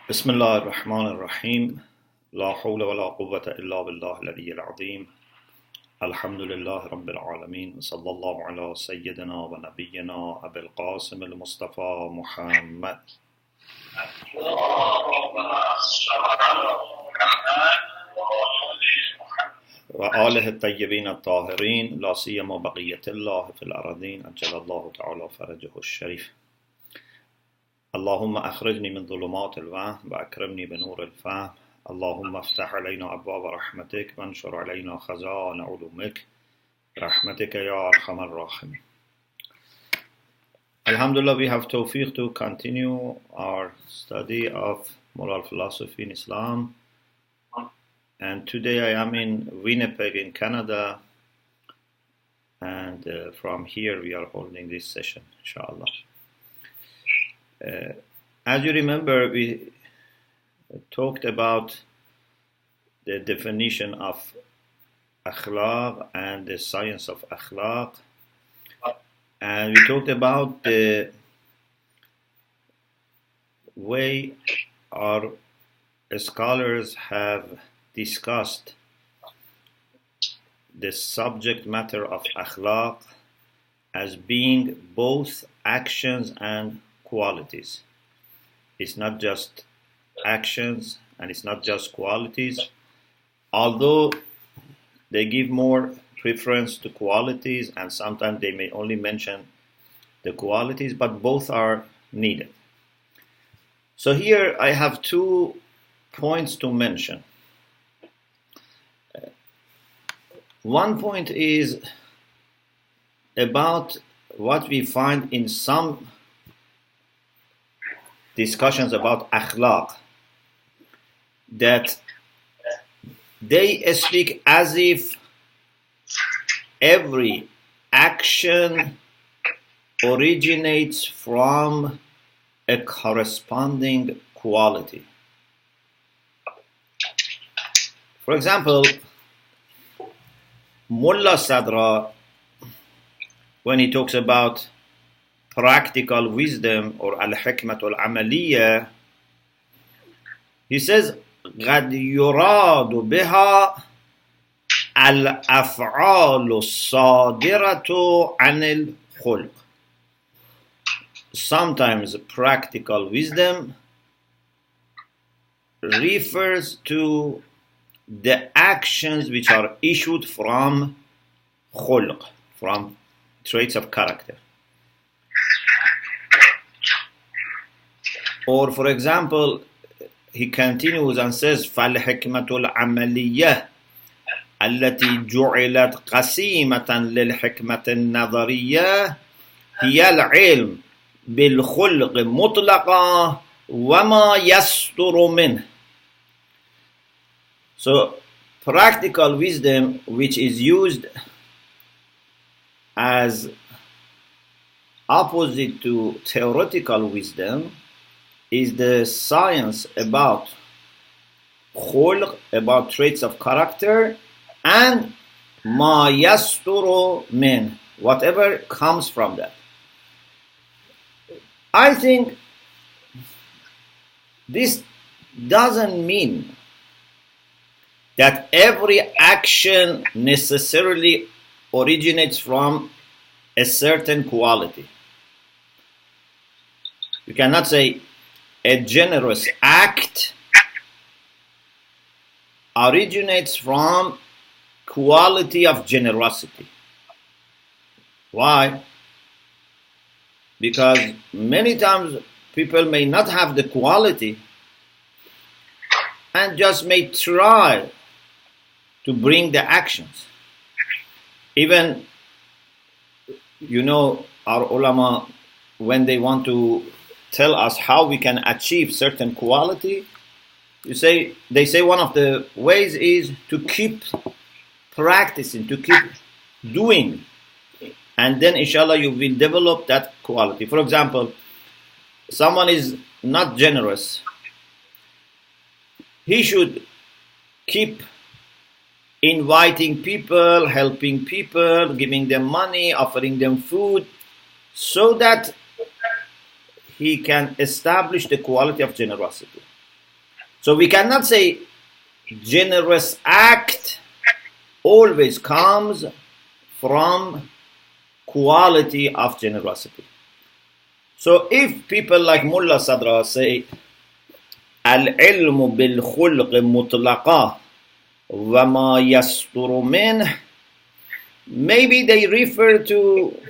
بسم الله الرحمن الرحيم لا حول ولا قوة إلا بالله العلي العظيم الحمد لله رب العالمين وصلى الله على سيدنا ونبينا أبي القاسم المصطفى محمد وآله الطيبين الطاهرين لا سيما بقية الله في الأرضين أجل الله تعالى فرجه الشريف اللهم أخرجني من ظلمات الوهم وأكرمني بنور الفهم اللهم افتح علينا أبواب رحمتك وانشر علينا خزائن علومك برحمتك يا أرحم الراحمين. Alhamdulillah, we have tawfiq to continue our study of moral philosophy in Islam. And today I am in Winnipeg in Canada, and from here we are holding this session, inshallah. As you remember, we talked about the definition of akhlaq and the science of akhlaq, and we talked about the way our scholars have discussed the subject matter of akhlaq as being both actions and qualities. It's not just actions and it's not just qualities, although they give more preference to qualities and sometimes they may only mention the qualities, but both are needed. So here I have 2 points to mention. One point is about what we find in some discussions about akhlaq, that they speak as if every action originates from a corresponding quality. For example, Mullah Sadra, when he talks about practical wisdom or al-hikmat al-amaliyya, he says قد يراد بها الأفعال الصادرة عن الخلق. Sometimes practical wisdom refers to the actions which are issued from khulq, from traits of character. Or for example, he continues and says فَالْحِكْمَةُ الْعَمَلِيَّةِ التي جعلت قسيمة للحكمة النظرية هي العلم بالخلق مطلقا وما يستر منه. So practical wisdom, which is used as opposite to theoretical wisdom, is the science about khulq, about traits of character, and ma yasturu min, whatever comes from that. I think this doesn't mean that every action necessarily originates from a certain quality. You cannot say a generous act originates from quality of generosity. Why? Because many times people may not have the quality and just may try to bring the actions. Even, our ulama, when they want to tell us how we can achieve certain quality, they say one of the ways is to keep practicing, to keep doing, and then inshallah you will develop that quality. For example, someone is not generous, he should keep inviting people, helping people, giving them money, offering them food, so that he can establish the quality of generosity. So we cannot say generous act always comes from quality of generosity. So if people like Mullah Sadra say al-ilmu bil-khulq mutlaqa wa ma yasturu min, maybe they refer to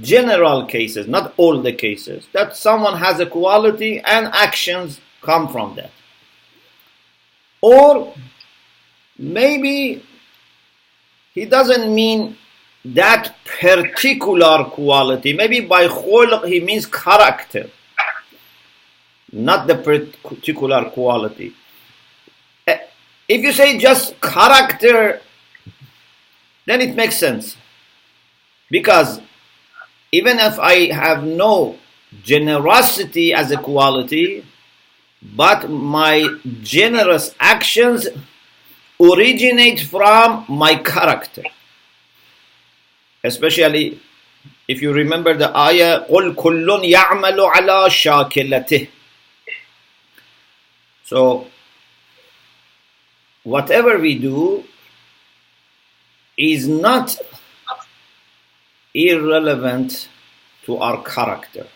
general cases, not all the cases, that someone has a quality and actions come from that. Or maybe he doesn't mean that particular quality. Maybe by khulq he means character, not the particular quality. If you say just character, then it makes sense. Because even if I have no generosity as a quality, but my generous actions originate from my character. Especially if you remember the ayah, قُلْ كُلٌّ يَعْمَلُ عَلَى شَاكِلَتِهِ. So, whatever we do is not irrelevant to our character.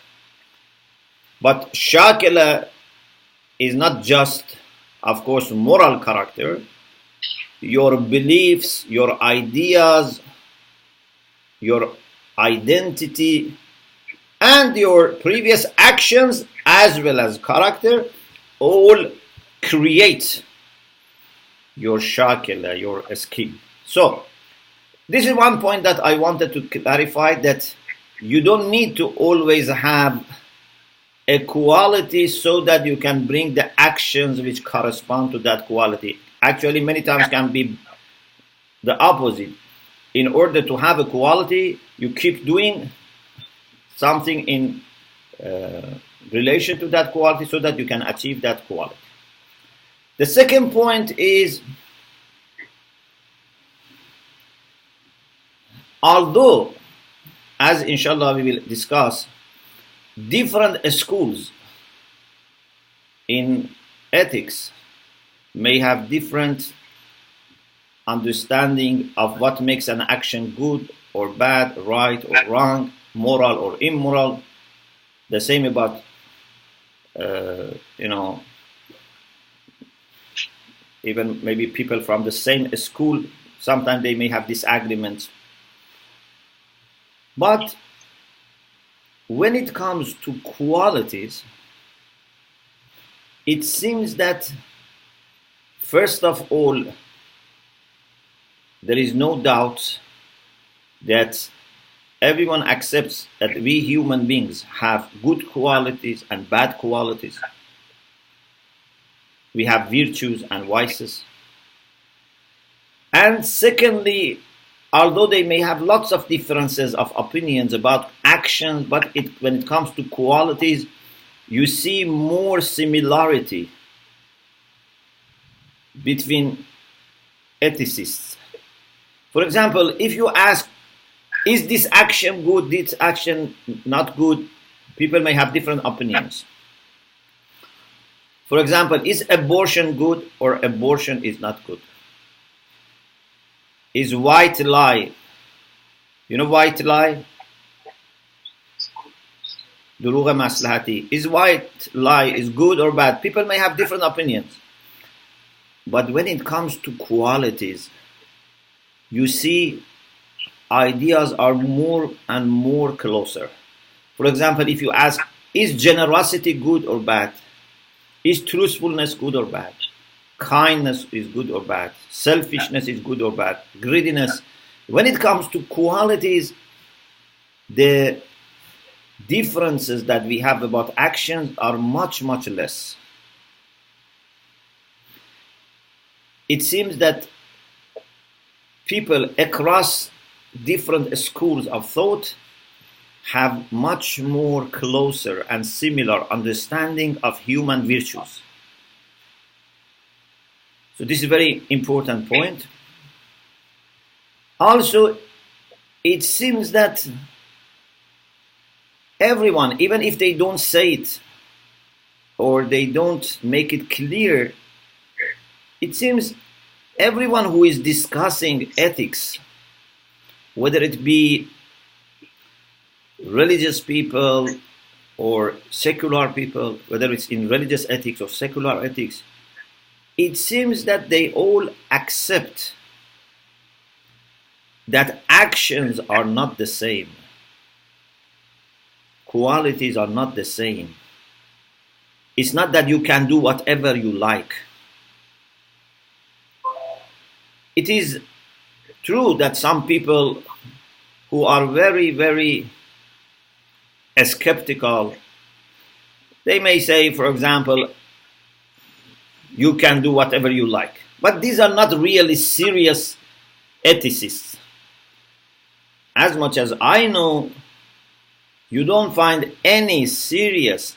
But shakila is not just, of course, moral character. Your beliefs, your ideas, your identity, and your previous actions as well as character all create your shakila, your scheme. So, this is one point that I wanted to clarify, that you don't need to always have a quality so that you can bring the actions which correspond to that quality. Actually, many times can be the opposite. In order to have a quality, you keep doing something in relation to that quality so that you can achieve that quality. The second point is, although, as inshallah we will discuss, different schools in ethics may have different understanding of what makes an action good or bad, right or wrong, moral or immoral. The same about, even maybe people from the same school, sometimes they may have disagreements. But when it comes to qualities, it seems that, first of all, there is no doubt that everyone accepts that we human beings have good qualities and bad qualities. We have virtues and vices. And secondly, although they may have lots of differences of opinions about actions, but when it comes to qualities, you see more similarity between ethicists. For example, if you ask, is this action good, this action not good, people may have different opinions. For example, is abortion good or abortion is not good? Is white lie, you know white lie? Duruga maslahati. Is white lie is good or bad? People may have different opinions. But when it comes to qualities, you see ideas are more and more closer. For example, if you ask, is generosity good or bad? Is truthfulness good or bad? Kindness is good or bad? Selfishness is good or bad? Greediness. When it comes to qualities, the differences that we have about actions are much, much less. It seems that people across different schools of thought have much more closer and similar understanding of human virtues. So this is a very important point. Also, it seems that everyone, even if they don't say it, or they don't make it clear, it seems everyone who is discussing ethics, whether it be religious people or secular people, whether it's in religious ethics or secular ethics, it seems that they all accept that actions are not the same. Qualities are not the same. It's not that you can do whatever you like. It is true that some people who are very, very skeptical, they may say, for example, you can do whatever you like. But these are not really serious ethicists. As much as I know, you don't find any serious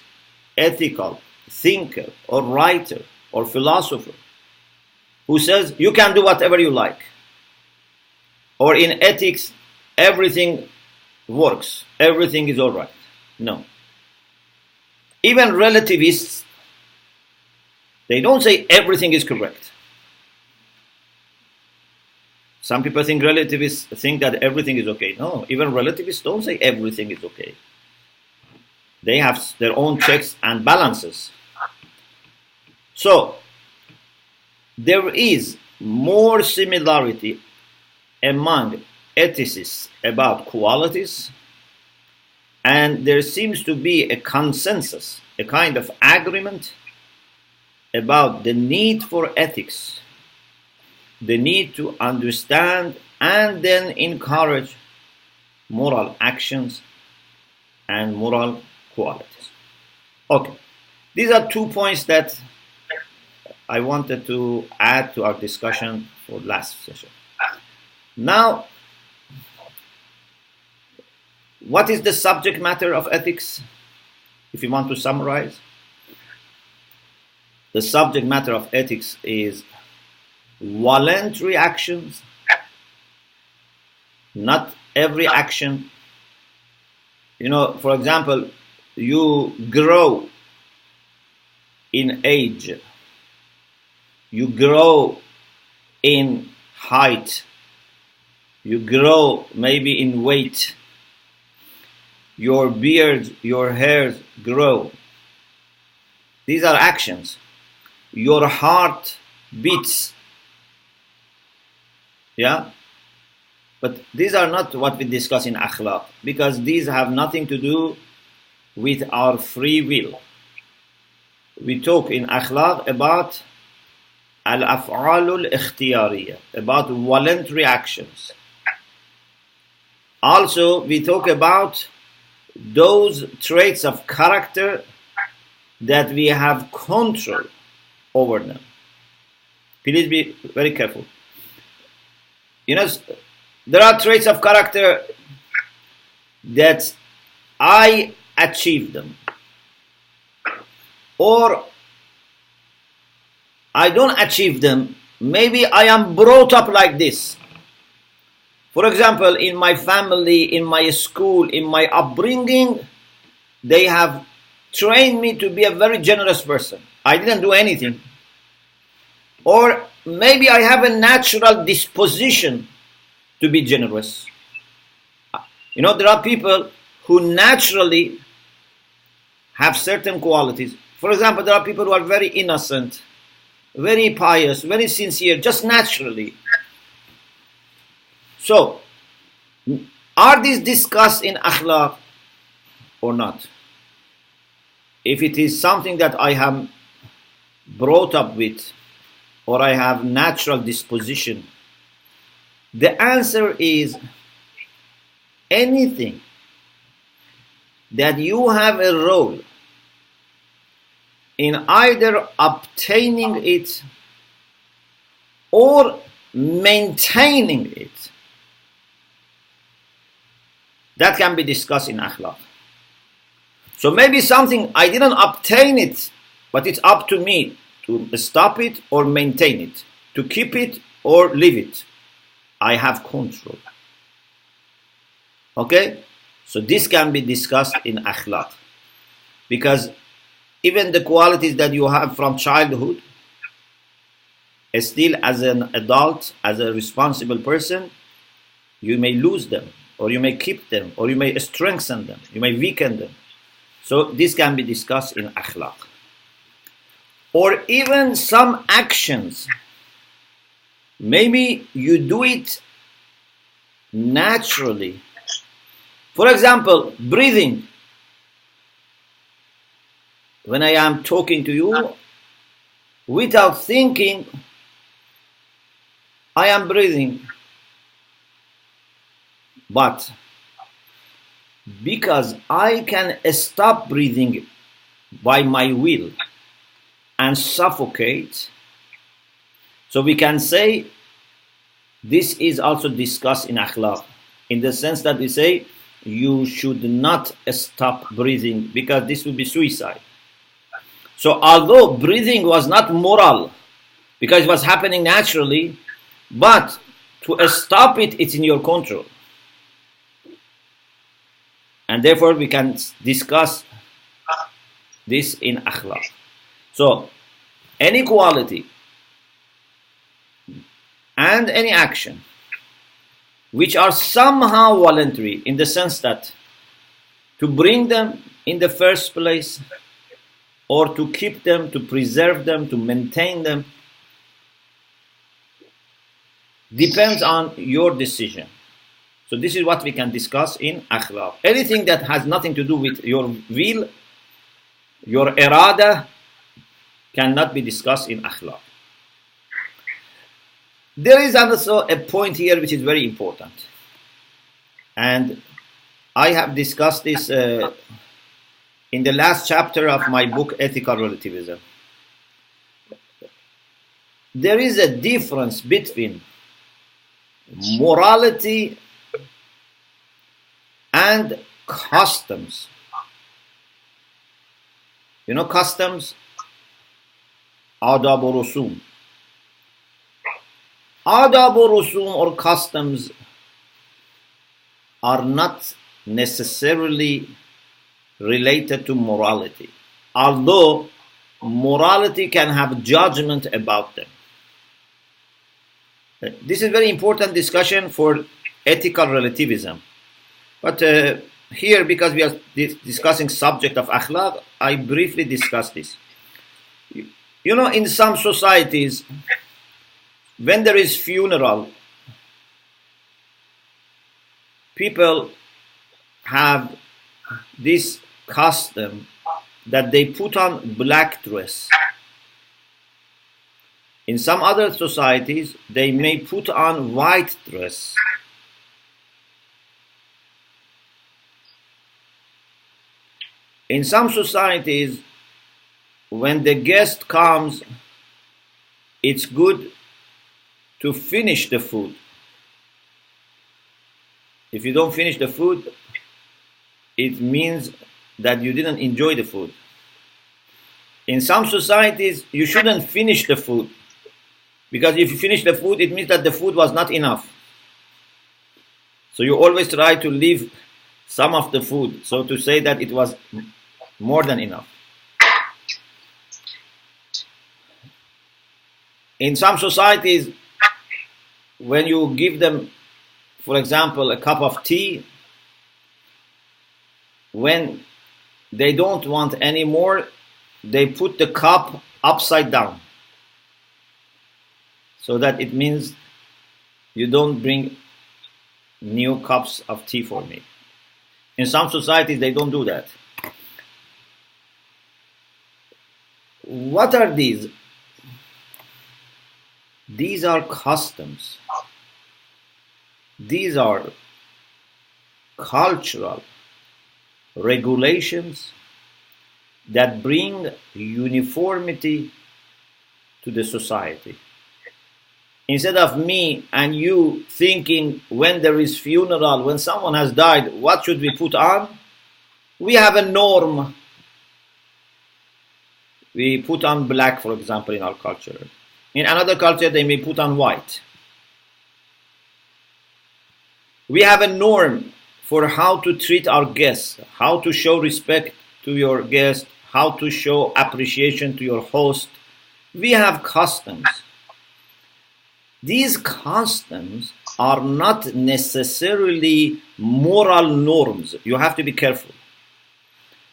ethical thinker or writer or philosopher who says you can do whatever you like. Or in ethics, everything works, everything is all right. No. Even relativists, they don't say everything is correct. Some people think relativists think that everything is okay. No, even relativists don't say everything is okay. They have their own checks and balances. So, there is more similarity among ethicists about qualities, and there seems to be a consensus, a kind of agreement about the need for ethics, the need to understand and then encourage moral actions and moral qualities. Okay, these are 2 points that I wanted to add to our discussion for last session. Now, what is the subject matter of ethics? If you want to summarize, the subject matter of ethics is voluntary actions, not every action. You know, for example, you grow in age, you grow in height, you grow maybe in weight, your beard, your hairs grow. These are actions. Your heart beats. Yeah? But these are not what we discuss in akhlaq, because these have nothing to do with our free will. We talk in akhlaq about al-af'alul ikhtiyariyah, about voluntary actions. Also, we talk about those traits of character that we have control over them. Please be very careful. You know, there are traits of character that I achieve them, or I don't achieve them. Maybe I am brought up like this. For example, in my family, in my school, in my upbringing, they have trained me to be a very generous person. I didn't do anything. Or maybe I have a natural disposition to be generous. You know, there are people who naturally have certain qualities. For example, there are people who are very innocent, very pious, very sincere, just naturally. So, are these discussed in akhlaq or not? If it is something that I have brought up with, or I have natural disposition, the answer is anything that you have a role in either obtaining it or maintaining it, that can be discussed in akhlaq. So maybe something I didn't obtain it, but it's up to me to stop it or maintain it, to keep it or leave it. I have control. Okay? So this can be discussed in akhlaq. Because even the qualities that you have from childhood, still as an adult, as a responsible person, you may lose them, or you may keep them, or you may strengthen them, you may weaken them. So this can be discussed in akhlaq. Or even some actions. Maybe you do it naturally. For example, breathing. When I am talking to you, without thinking, I am breathing. But because I can stop breathing by my will and suffocate, so we can say this is also discussed in akhlaq, in the sense that we say you should not stop breathing because this would be suicide. So although breathing was not moral because it was happening naturally, but to stop it, it's in your control. And therefore we can discuss this in akhlaq. So any quality and any action which are somehow voluntary, in the sense that to bring them in the first place, or to keep them, to preserve them, to maintain them, depends on your decision. So this is what we can discuss in akhlaq. Anything that has nothing to do with your will, your irada, cannot be discussed in akhlaq. There is also a point here which is very important. And I have discussed this in the last chapter of my book, Ethical Relativism. There is a difference between morality and customs. You know customs? Adab or rusum. Adab or rusum or customs are not necessarily related to morality, although morality can have judgment about them. This is very important discussion for ethical relativism. But here, because we are discussing subject of akhlaq, I briefly discuss this. You know, in some societies, when there is funeral, people have this custom that they put on black dress. In some other societies, they may put on white dress. In some societies, when the guest comes, it's good to finish the food. If you don't finish the food, it means that you didn't enjoy the food. In some societies, you shouldn't finish the food, because if you finish the food, it means that the food was not enough. So you always try to leave some of the food, so to say that it was more than enough. In some societies, when you give them, for example, a cup of tea, when they don't want any more, they put the cup upside down. So that it means you don't bring new cups of tea for me. In some societies, they don't do that. What are these? These are customs. These are cultural regulations that bring uniformity to the society. Instead of me and you thinking when there is funeral, when someone has died, what should we put on? We have a norm. We put on black, for example, in our culture. In another culture, they may put on white. We have a norm for how to treat our guests, how to show respect to your guest, how to show appreciation to your host. We have customs. These customs are not necessarily moral norms. You have to be careful.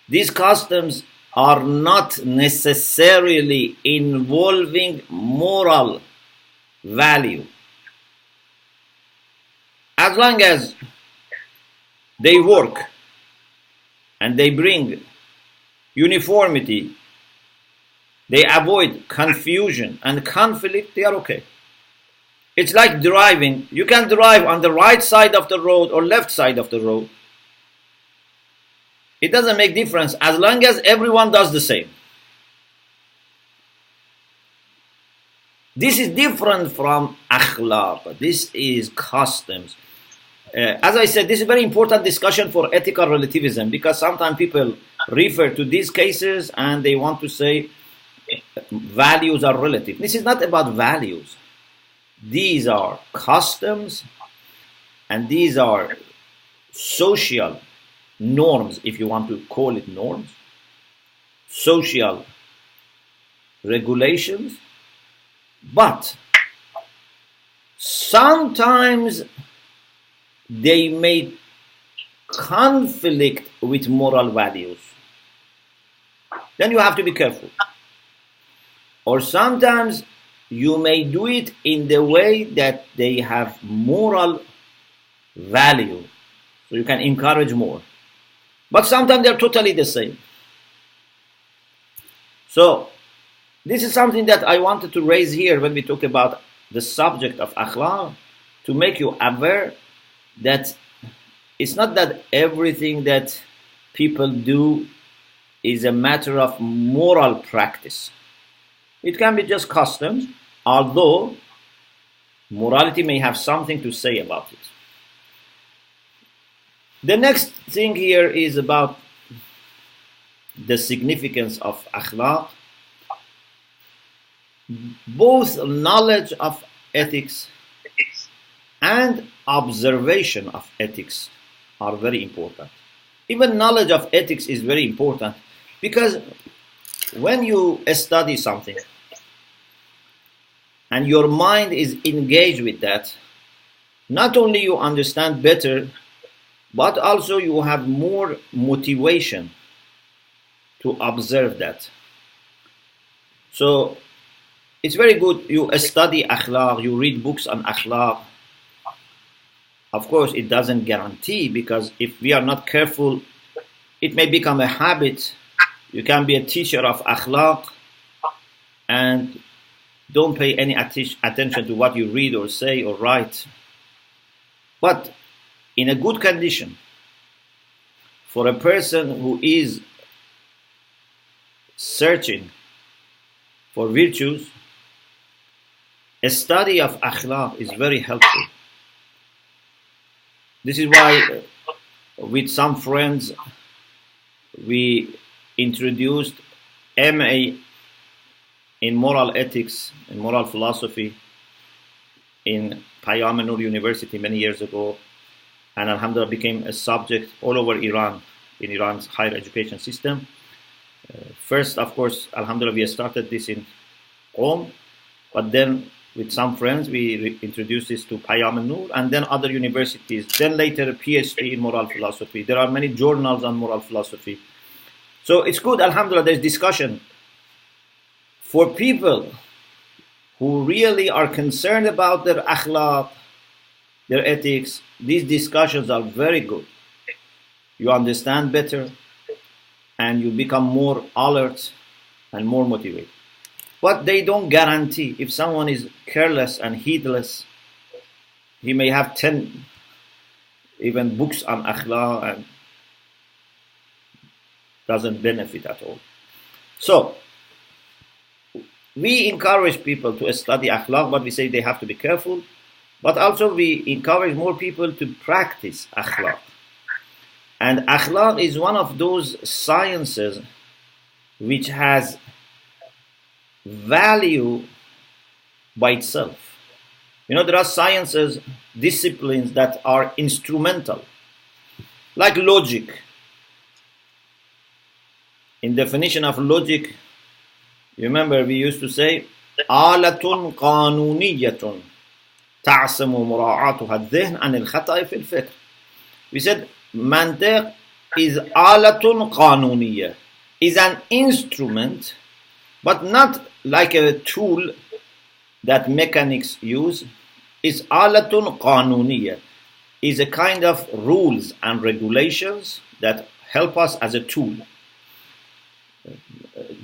These customs are not necessarily involving moral value. As long as they work and they bring uniformity, they avoid confusion and conflict, they are okay. It's like driving. You can drive on the right side of the road or left side of the road. It doesn't make difference as long as everyone does the same. This is different from akhlaq. This is customs. As I said, this is a very important discussion for ethical relativism, because sometimes people refer to these cases and they want to say values are relative. This is not about values. These are customs and these are social norms, if you want to call it norms, social regulations, but sometimes they may conflict with moral values. Then you have to be careful. Or sometimes you may do it in the way that they have moral value, so you can encourage more. But sometimes they're totally the same. So this is something that I wanted to raise here when we talk about the subject of akhlaq, to make you aware that it's not that everything that people do is a matter of moral practice. It can be just customs, although morality may have something to say about it. The next thing here is about the significance of akhlaq. Both knowledge of ethics and observation of ethics are very important. Even knowledge of ethics is very important, because when you study something and your mind is engaged with that, not only you understand better, but also you have more motivation to observe that. So it's very good you study akhlaq, you read books on akhlaq. Of course, it doesn't guarantee, because if we are not careful, it may become a habit. You can be a teacher of akhlaq and don't pay any attention to what you read or say or write. But in a good condition, for a person who is searching for virtues, a study of akhlaq is very helpful. This is why with some friends we introduced MA in moral ethics and moral philosophy in Payam Noor University many years ago, and alhamdulillah became a subject all over Iran, in Iran's higher education system. First, of course, alhamdulillah, we started this in Qom, but then with some friends we introduced this to Payam Noor and then other universities, then later a PhD in moral philosophy. There are many journals on moral philosophy. So it's good, alhamdulillah, there's discussion. For people who really are concerned about their akhlaq, their ethics, these discussions are very good. You understand better and you become more alert and more motivated. But they don't guarantee. If someone is careless and heedless, he may have 10 even books on akhlaq and doesn't benefit at all. So we encourage people to study akhlaq, but we say they have to be careful. But also we encourage more people to practice akhlaq. And akhlaq is one of those sciences which has value by itself. You know, there are sciences, disciplines that are instrumental, like logic. In definition of logic, you remember we used to say آلة قانونية تعصم مراعاتها الذهن عن الخطأ في الفكر. We said mantiq is آلة قانونية, is an instrument, but not like a tool that mechanics use. Is آلة قانونية, is a kind of rules and regulations that help us as a tool.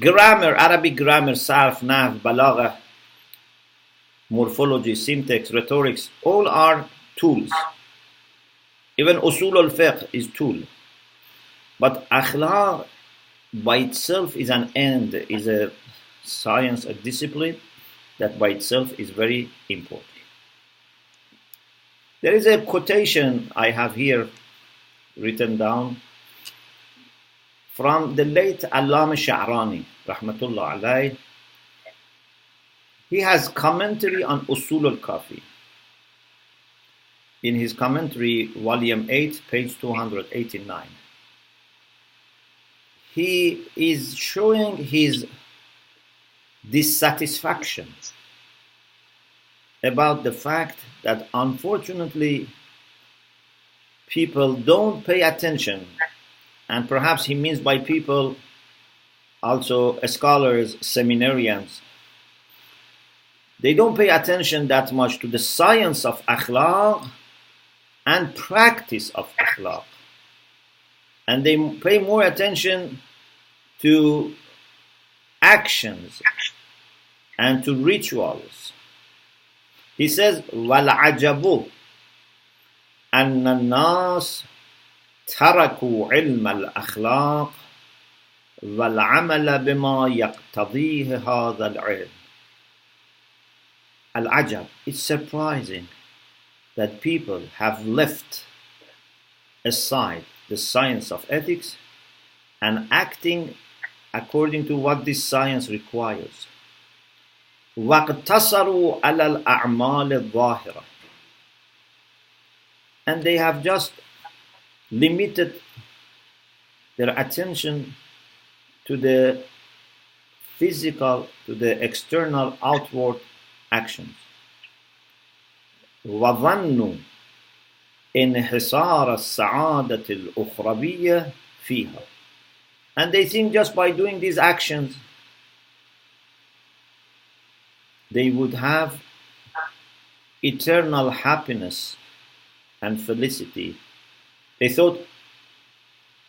Grammar, Arabic grammar, sarf, nahv, balagha, morphology, syntax, rhetorics, all are tools. Even usul al-fiqh is tool. But akhlaq by itself is an end, is a science, a discipline that by itself is very important. There is a quotation I have here written down from the late Allama Sha'rani, rahmatullah alayh. He has commentary on Usul al-Kafi. In his commentary, volume 8, page 289. He is showing his dissatisfaction about the fact that unfortunately people don't pay attention, and perhaps he means by people also scholars, seminarians. They don't pay attention that much to the science of akhlaq and practice of akhlaq. And they pay more attention to actions and to rituals. He says, وَالْعَجَبُ أَنَّ النَّاسِ تَرَكُوا عِلْمَ الْأَخْلَاقِ وَالْعَمَلَ بِمَا يَقْتَضِيهِ هَذَا الْعِلْمِ. Al-Ajab, it's surprising that people have left aside the science of ethics and acting according to what this science requires. وَاقْتَصَرُوا عَلَى الْأَعْمَالِ الظَّاهِرَةِ. And they have just limited their attention to the physical, to the external, outward actions. وَظَنُّوا انحصار السعادة الأخروية فيها. And they think just by doing these actions they would have eternal happiness and felicity. They thought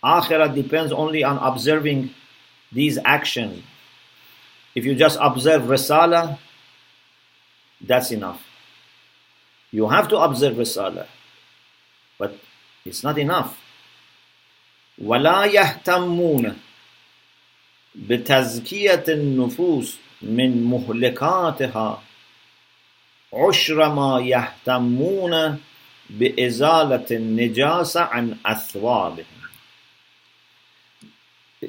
Akhirah depends only on observing these actions. If you just observe Risala, that's enough. You have to observe Risala, but it's not enough. وَلَا يَهْتَمُّونَ بِتَزْكِيَةِ النُّفُوسِ مِنْ مُهْلِكَاتِهَا عُشْرَ مَا يَهْتَمُّونَ بِإِزَالَةِ النِّجَاسَةِ عَنْ أَثْوَابِهِمْ.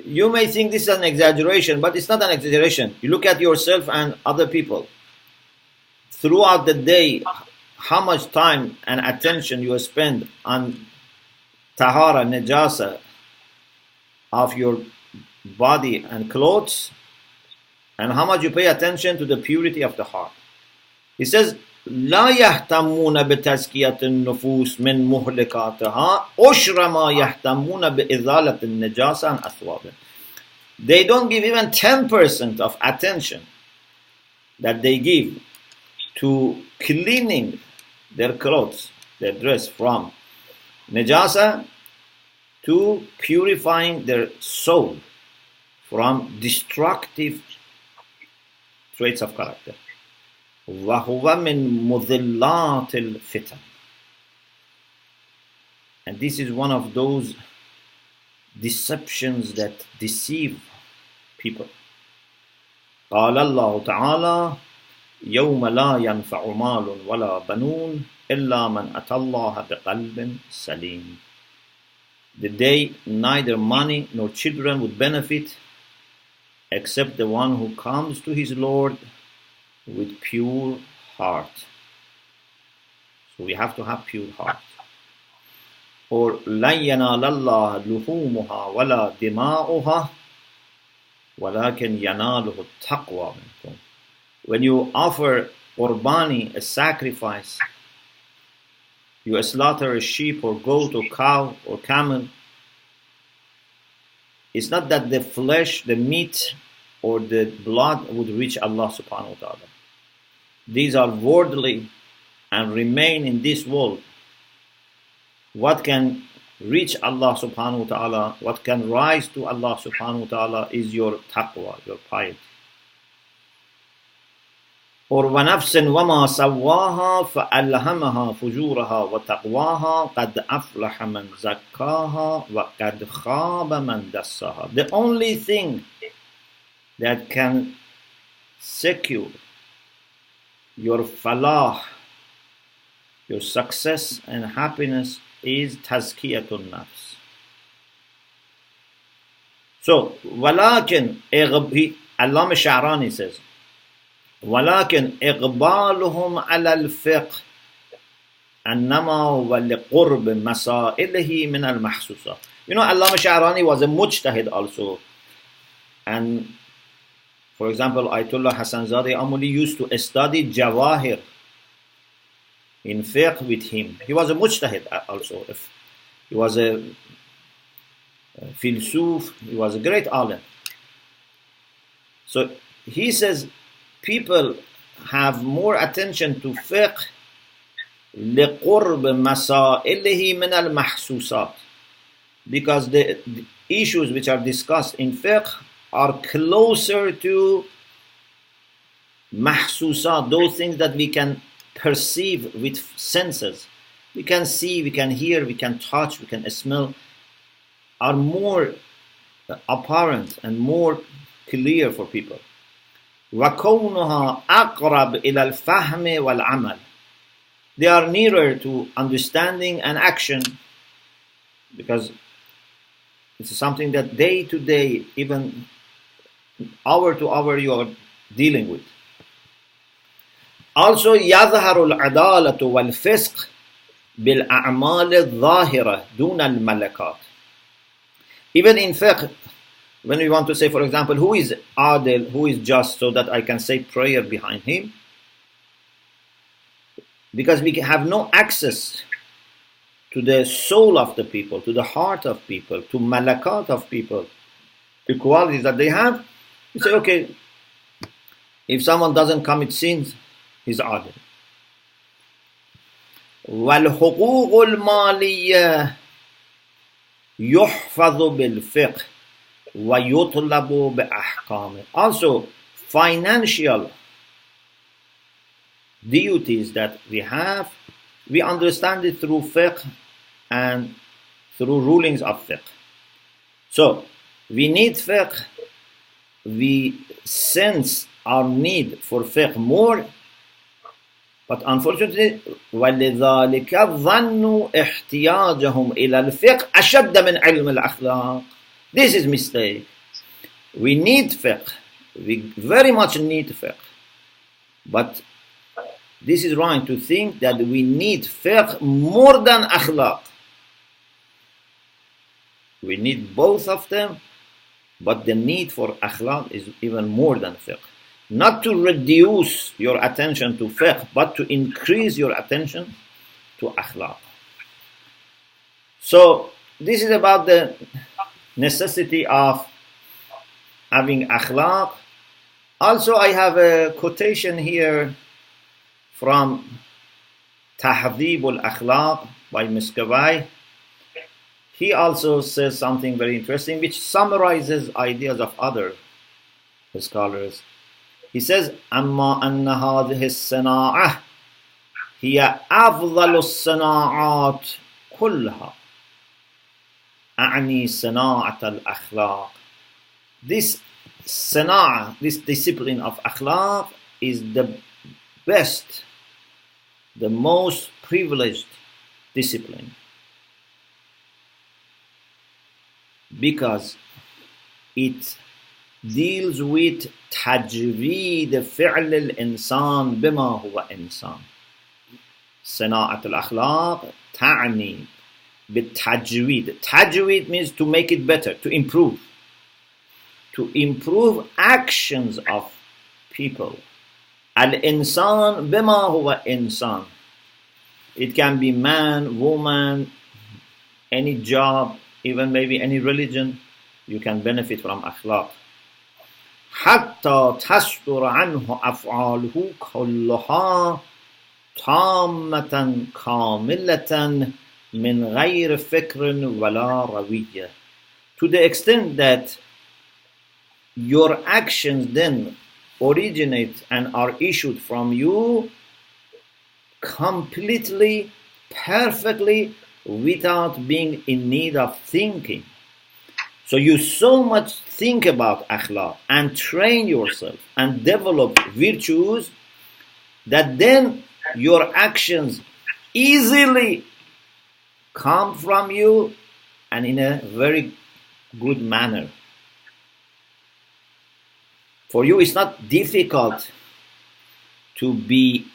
You may think this is an exaggeration, but it's not an exaggeration. You look at yourself and other people. Throughout the day, how much time and attention you spend on tahara, najasa of your body and clothes, and how much you pay attention to the purity of the heart. He says, لا يهتمون بتزكية النفوس من مهلكاتها عشر ما يهتمون بإزالة النجاسة عن أثوابها. They don't give even 10% of attention that they give to cleaning their clothes, their dress from najasa, to purifying their soul from destructive traits of character. وَهُوَ مِن مُذِلَّاتِ الْفِتَنِ. And this is one of those deceptions that deceive people. قال الله تعالى يوم لا ينفع مال ولا بنون إلا من أتى الله بقلب سليم. The day neither money nor children would benefit except the one who comes to his Lord with pure heart. So we have to have pure heart. Or لَن يَنَالَ اللَّهَ لُحُومُهَا وَلَا دِمَاؤُهَا وَلَكِنْ يَنَالُهُ التَّقْوَى مِنْكُمْ. When you offer qurbani, a sacrifice, you slaughter a sheep or goat or cow or camel, it's not that the flesh, the meat, or the blood would reach Allah subhanahu wa ta'ala. These are worldly and remain in this world. What can reach Allah subhanahu wa ta'ala, what can rise to Allah subhanahu wa ta'ala is your taqwa, your piety. Or وَنَفْسٍ وَمَا سَوَّاهَا فَأَلْهَمَهَا فُجُورَهَا وَتَقْوَاهَا قَدْ أَفْلَحَ مَنْ زَكَّاهَا وَقَدْ خَابَ مَنْ دَسَّاهَا. The only thing that can secure your falah, your success and happiness, is tazkiyatun nafs. So, walakin, Allama Sha'rani says, walakin iqbaluhum ala al-fiqh annama wa liqurb masailihi min al-mahsusa. You know, Allama Sha'rani was a mujtahid also. And, for example, Ayatollah Hasanzadeh Amuli used to study Jawahir in fiqh with him. He was a mujtahid also. He was a filsuf, he was a great alim. So he says people have more attention to fiqh لِقُرْبِ مَسَائِلِهِ مِنَ الْمَحْسُوسَاتِ, because the issues which are discussed in fiqh are closer to mahsusat, those things that we can perceive with senses. We can see, we can hear, we can touch, we can smell, are more apparent and more clear for people. وَكَوْنُهَا أَقْرَبْ إِلَى الْفَهْمِ وَالْعَمَلِ. They are nearer to understanding and action, because it's something that day to day, even hour to hour, you are dealing with. Also, يظهر العدالة والفسق بالأعمال الظاهرة دون الملكات. Even in fiqh, when we want to say, for example, who is adil, who is just, so that I can say prayer behind him, because we have no access to the soul of the people, to the heart of people, to malakat of people, the qualities that they have, you say, okay, if someone doesn't commit sins, he's adil. وَالْحُقُوقُ الْمَالِيَّةِ يُحْفَظُ بِالْفِقْهِ وَيُطْلَبُ بِأَحْكَامِ. Also, financial duties that we have, we understand it through fiqh and through rulings of fiqh. So, we need fiqh, we sense our need for fiqh more, but unfortunately, وَلِذَلِكَ ظَنُّوا احْتِيَاجَهُمْ إِلَى الْفِقْهِ أَشَدَّ مِنْ عِلْمِ الْأَخْلَاقِ. This is mistake. We need fiqh. We very much need fiqh. But this is wrong to think that we need fiqh more than akhlaq. We need both of them, but the need for akhlaq is even more than fiqh. Not to reduce your attention to fiqh, but to increase your attention to akhlaq. So, this is about the necessity of having akhlaq. Also, I have a quotation here from Tahdhib al-Akhlaq by Miskawai. He also says something very interesting, which summarizes ideas of other scholars. He says, أما أن هذه الصناعة هي أفضل الصناعات كلها أعني صناعة الأخلاق. This صناعة, this discipline of akhlaq is the best, the most privileged discipline, because it deals with تجويد فعل الإنسان بما هو إنسان. صناعة الأخلاق تعني بالتجويد. Tajweed means to make it better, to improve. to improve actions of people. Al-insan bima huwa insan. It can be man, woman, any job, even maybe any religion. You can benefit from akhlaq. حتى تصدر عنه أفعاله كلها تامة كاملة من غير فكر ولا روية. To the extent that your actions then originate and are issued from you completely, perfectly, without being in need of thinking. So you so much think about akhlaq and train yourself and develop virtues that then your actions easily come from you and in a very good manner. For you, it's not difficult to be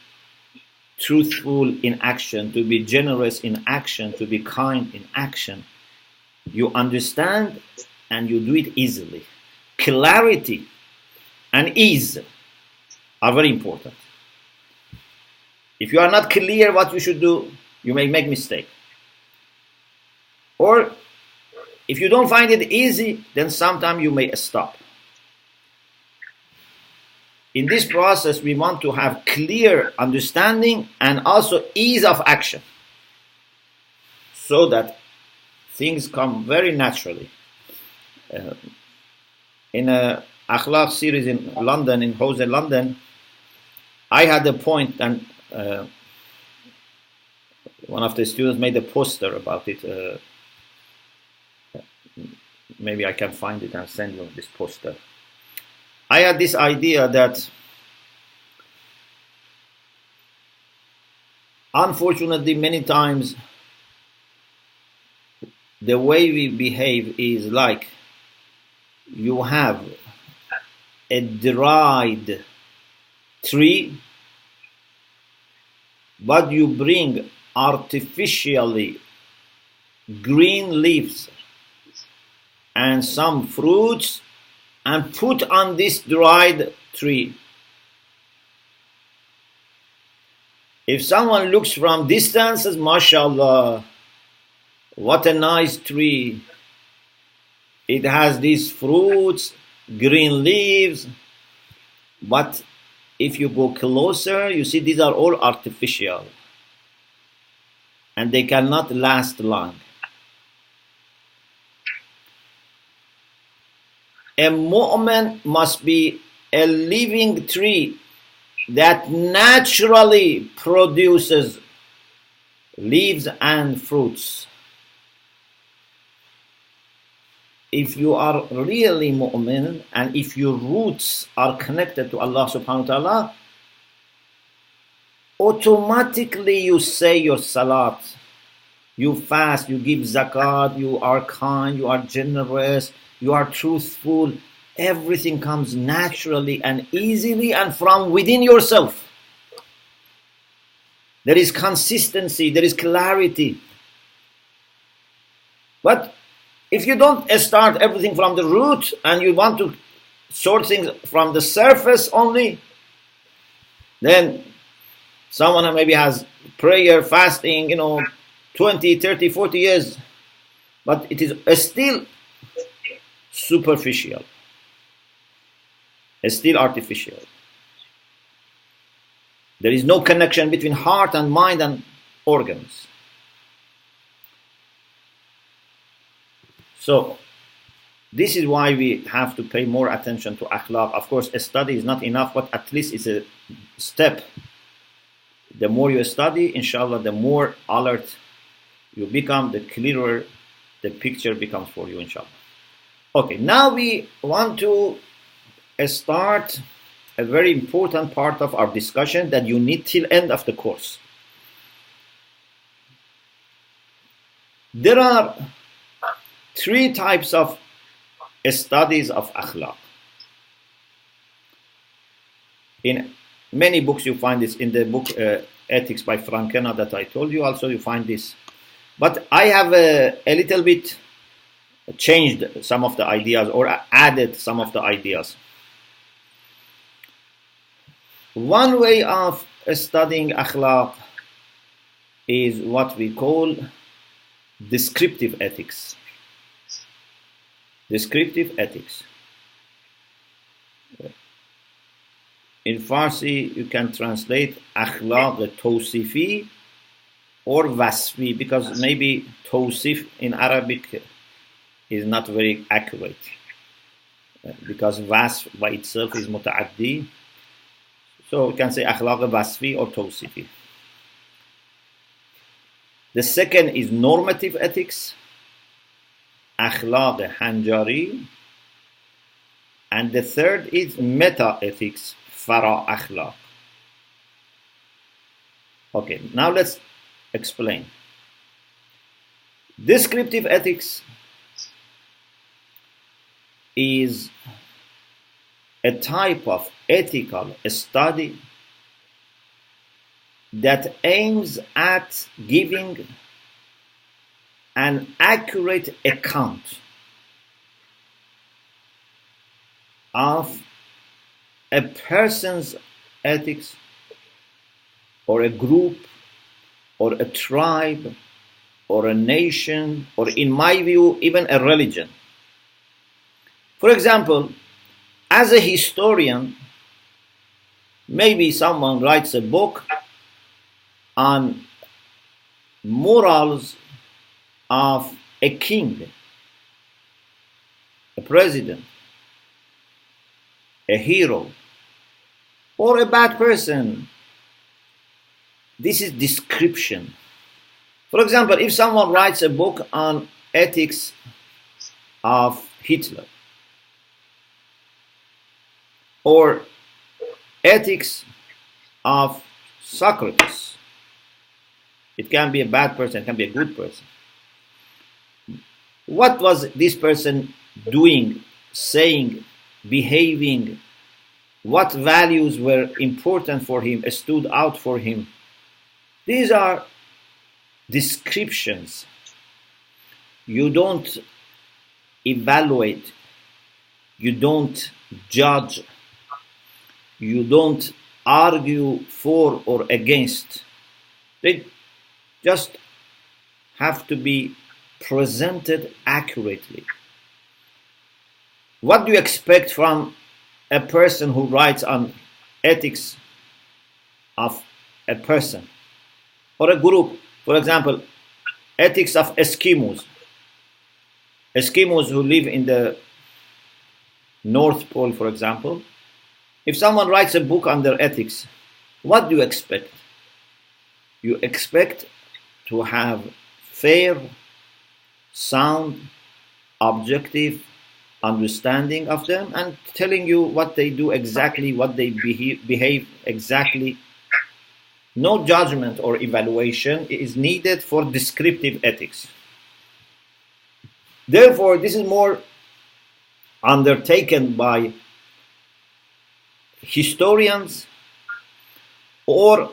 truthful in action, to be generous in action, to be kind in action. You understand and you do it easily. Clarity and ease are very important. If you are not clear what you should do, you may make mistake. Or if you don't find it easy, then sometimes you may stop. In this process, we want to have clear understanding and also ease of action, so that things come very naturally. In a akhlaq series in London, in Jose, London, I had a point, and one of the students made a poster about it. Maybe I can find it and send you this poster. I had this idea that unfortunately many times the way we behave is like you have a dried tree, but you bring artificially green leaves and some fruits and put on this dried tree. If someone looks from distance, says, "MashaAllah, what a nice tree. It has these fruits, green leaves." But if you go closer, you see these are all artificial. And they cannot last long. A mu'min must be a living tree that naturally produces leaves and fruits. If you are really mu'min and if your roots are connected to Allah subhanahu wa ta'ala, automatically you say your salat, you fast, you give zakat, you are kind, you are generous, you are truthful. Everything comes naturally and easily and from within yourself. There is consistency, there is clarity. But if you don't start everything from the root and you want to sort things from the surface only, then someone maybe has prayer, fasting, 20, 30, 40 years, but it is still superficial. It's still artificial. There is no connection between heart and mind and organs. So, this is why we have to pay more attention to akhlaq. Of course, a study is not enough, but at least it's a step. The more you study, inshallah, the more alert you become, the clearer the picture becomes for you, inshallah. Okay, now we want to start a very important part of our discussion that you need till end of the course. There are 3 types of studies of akhlaq. In many books you find this. In the book Ethics by Frankena that I told you, also you find this. But I have a little bit changed some of the ideas or added some of the ideas. One way of studying akhlaq is what we call descriptive ethics. Descriptive ethics. In Farsi, you can translate akhlaq tawsifi or wasfi, because maybe tawsif in Arabic is not very accurate, because wasf by itself is muta'addi. So we can say akhlaq wasfi or tawsifi. The second is normative ethics, akhlaq hanjari. And the third is meta ethics, fara akhlaq. Okay, now let's explain. Descriptive ethics is a type of ethical study that aims at giving an accurate account of a person's ethics, or a group, or a tribe, or a nation, or in my view, even a religion. For example, as a historian, maybe someone writes a book on morals of a king, a president, a hero, or a bad person. This is description. For example, if someone writes a book on ethics of Hitler, or ethics of Socrates, it can be a bad person, it can be a good person. What was this person doing, saying, behaving? What values were important for him, stood out for him? These are descriptions. You don't evaluate, you don't judge, you don't argue for or against. They just have to be presented accurately. What do you expect from a person who writes on ethics of a person or a group? For example, ethics of Eskimos. Eskimos who live in the North Pole, for example. If someone writes a book on their ethics, what do you expect? You expect to have fair, sound, objective understanding of them and telling you what they do exactly, what they behave exactly. No judgment or evaluation is needed for descriptive ethics. Therefore, this is more undertaken by historians or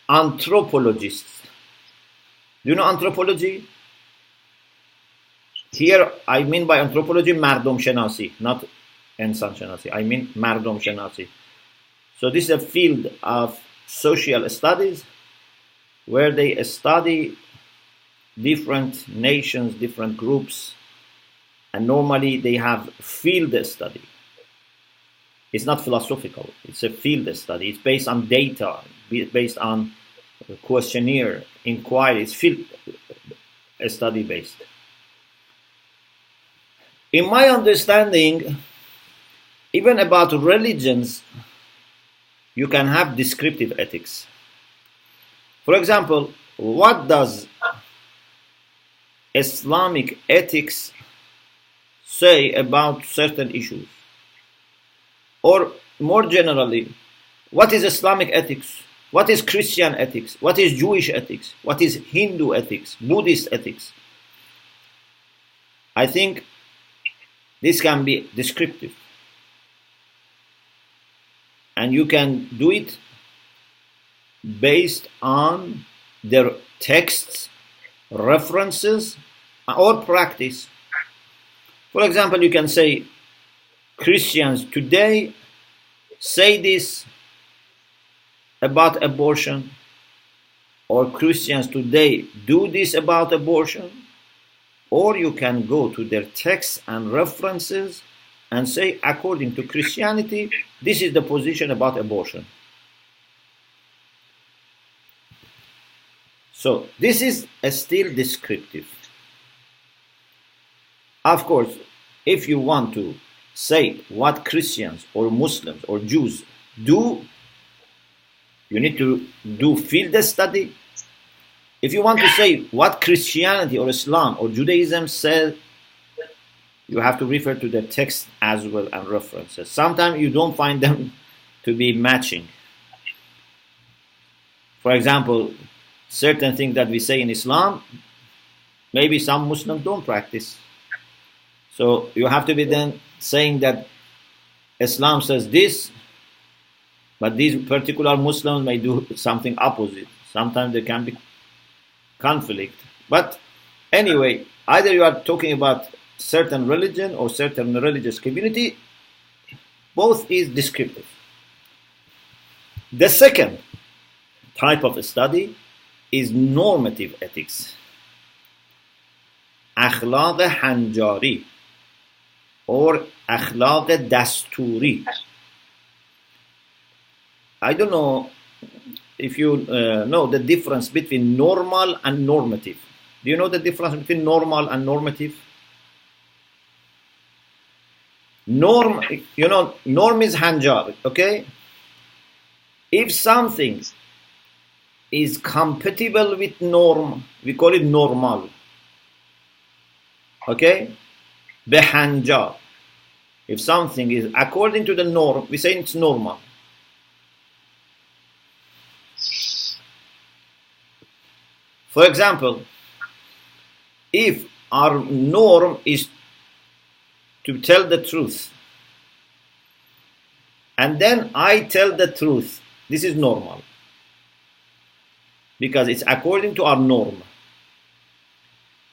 anthropologists. Do you know anthropology? Here, I mean by anthropology, mardom shenasi, not ensan shenasi. I mean mardom shenasi. So this is a field of social studies where they study different nations, different groups, and normally they have field study. It's not philosophical, it's a field study. It's based on data, based on questionnaire, inquiry. It's field study based. In my understanding, even about religions, you can have descriptive ethics. For example, what does Islamic ethics say about certain issues? Or more generally, what is Islamic ethics? What is Christian ethics? What is Jewish ethics? What is Hindu ethics? Buddhist ethics? I think this can be descriptive. And you can do it based on their texts, references, or practice. For example, you can say Christians today say this about abortion, or Christians today do this about abortion, or you can go to their texts and references and say, according to Christianity, this is the position about abortion. So this is still descriptive. Of course, if you want to say what Christians or Muslims or Jews do, you need to do field study. If you want to say what Christianity or Islam or Judaism says, you have to refer to the text as well and references. Sometimes you don't find them to be matching. For example, certain things that we say in Islam, maybe some Muslims don't practice. So you have to be then saying that Islam says this, but these particular Muslims may do something opposite. Sometimes there can be conflict. But anyway, either you are talking about certain religion or certain religious community, both is descriptive. The second type of study is normative ethics. Akhlaq hanjari or akhlaq dasturi. I don't know if you know the difference between normal and normative. Do you know the difference between normal and normative? Norm, norm is hanjar, okay? If something is compatible with norm, we call it normal. Okay? Behanjar. If something is according to the norm, we say it's normal. For example, if our norm is to tell the truth, and then I tell the truth, this is normal, because it's according to our norm.